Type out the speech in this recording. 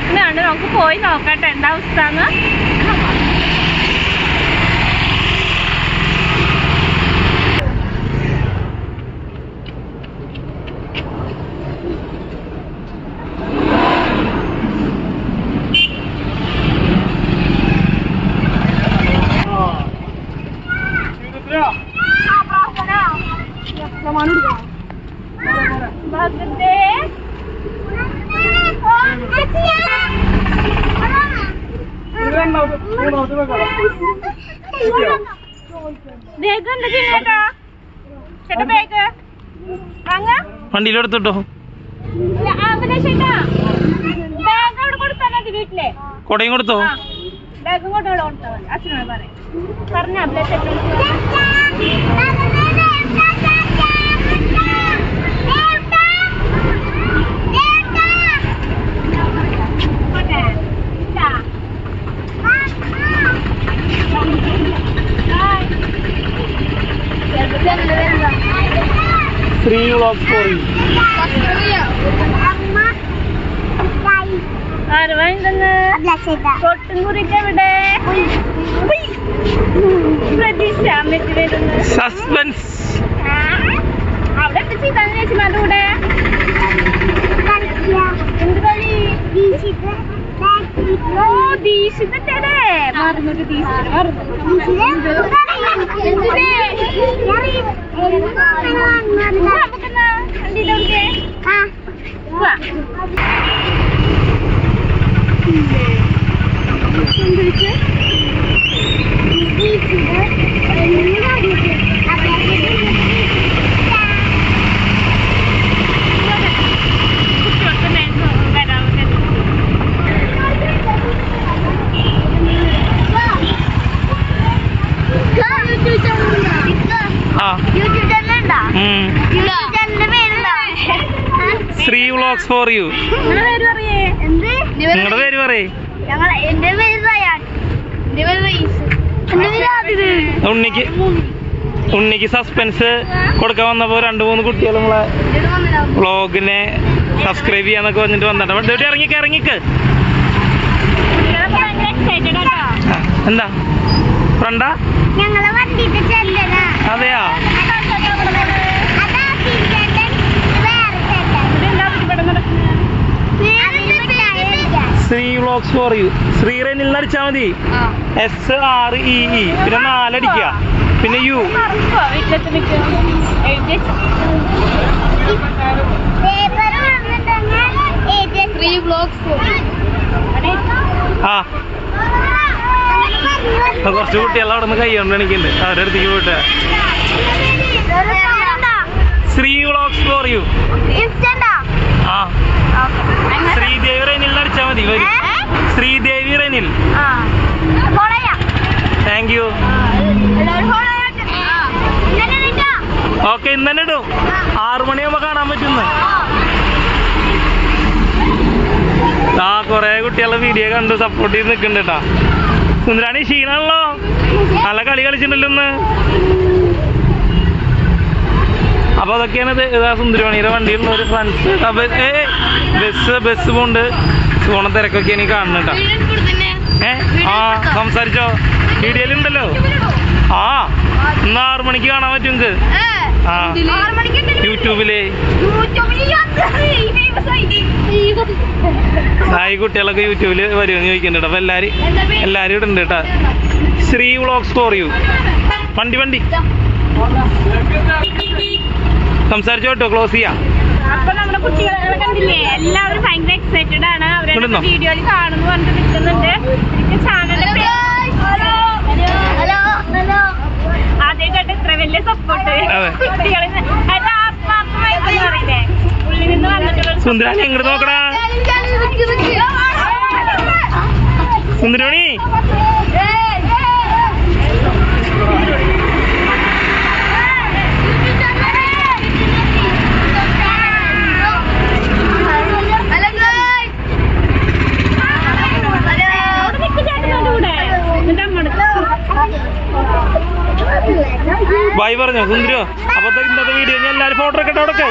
നിൽക്കുന്നതാണ്. നമുക്ക് പോയി നോക്കട്ടെ എന്താ അവസ്ഥന്ന്. വണ്ടിയിലെടുത്തിട്ടോ വീട്ടിലെ കൊടയും കൊടുത്തോ? ബാഗും കൊണ്ട് കൊടുത്താൽ മതി. അച്ഛനോട് പറയാം പറഞ്ഞ Free vlogs for you. Suspense. അവിടെ ചെയ്താൽ ചേച്ചിമാരുടെ കൂടെ എന്ത് കളി? ദീക്ഷിതല്ലേ മറന്നിട്ട് Deekshitha Sree vlogs for you. നിങ്ങളുടെ പേര് പറയേ. ഉണ്ണിക്ക് സസ്പെൻസ് കൊടുക്കാൻ വന്നപ്പോ 2-3 കുട്ടികൾ നമ്മളെ വ്ളോഗിനെ സബ്സ്ക്രൈബ് ചെയ്യാന്നൊക്കെ വന്നിട്ട് വന്നിട്ട് ഇറങ്ങിക്ക്. എന്താ ഫ്രണ്ടാ? അതെയാ? Sree vlogs for you. ശ്രീറെനിൽ അടിച്ചാ മതി. SREE പിന്നെ 4 അടിക്കുക, പിന്നെ യു. ആ കുറച്ച് കുട്ടികൾ അവിടെ നിന്ന് കൈ കൊണ്ട് എണിക്കുന്നുണ്ട്. അവരുടെ അടുത്തേക്ക് പോയിട്ട് ശ്രീ വ്ളോഗ്സ് ഫോർ യു. ആ ശ്രീദേവി റെനിൽ അടിച്ചാ മതി. വരും Sreedevi Renil. Thank you. Okay, ഇന്ന് തന്നെ ഇടും. 6 മണിയാകുമ്പോ കാണാൻ പറ്റുന്നു. ആ കൊറേ കുട്ടികളുടെ വീഡിയോ കണ്ട് സപ്പോർട്ട് ചെയ്ത് നിൽക്കുന്നുണ്ട് കേട്ടാ. സുന്ദരാണി ക്ഷീണാണല്ലോ, നല്ല കളി കളിച്ചിട്ടുണ്ടല്ലോ ഇന്ന്. അപ്പൊ അതൊക്കെയാണ് സുന്ദരമണിയുടെ വണ്ടിയിലുള്ള ഒരു ഫ്രണ്ട്സ്. ബസ് പോണ്ട് പോണ തിരക്കൊക്കെ എനിക്ക് കാണുന്നുണ്ടാ. ആ സംസാരിച്ചോ, വീഡിയോയിലുണ്ടല്ലോ. ആ ഇന്ന് 6 മണിക്ക് കാണാൻ പറ്റും നിങ്ങൾക്ക്. ആ യൂട്യൂബില് ഈ കുട്ടികളൊക്കെ യൂട്യൂബില് വരുമെന്ന് ചോദിക്കുന്നുണ്ട്. അപ്പൊ എല്ലാരും ഇടുന്നുണ്ട് കേട്ടാ. Shri vlogs for U. വണ്ടി സംസാരിച്ചോ കേട്ടോ, ക്ലോസ് ചെയ്യാം. അപ്പൊ നമ്മുടെ കുട്ടികളെ കണ്ടില്ലേ, എല്ലാവരും ഭയങ്കര എക്സൈറ്റഡ് ആണ്. അവരുടെ വീഡിയോയിൽ കാണുന്നു പറഞ്ഞിട്ട് നിൽക്കുന്നുണ്ട്. ചാനലിൽ ആദ്യമായിട്ട് ഇത്ര വലിയ സപ്പോർട്ട് കുട്ടികളിൽ ആത്മാർത്ഥമായിട്ട് അറിയില്ലേ, ഉള്ളിൽ നിന്ന് വന്നിട്ടുള്ള. സുന്ദരാണി എങ്ങോട്ട് നോക്കടാ. സുന്ദരമണി ബൈ പറഞ്ഞോ സുന്ദരോ. അപ്പൊ ഇന്നത്തെ വീഡിയോ ഞാൻ എല്ലാവരും ഫോട്ടോ ഒക്കെ ഇട്ടോ.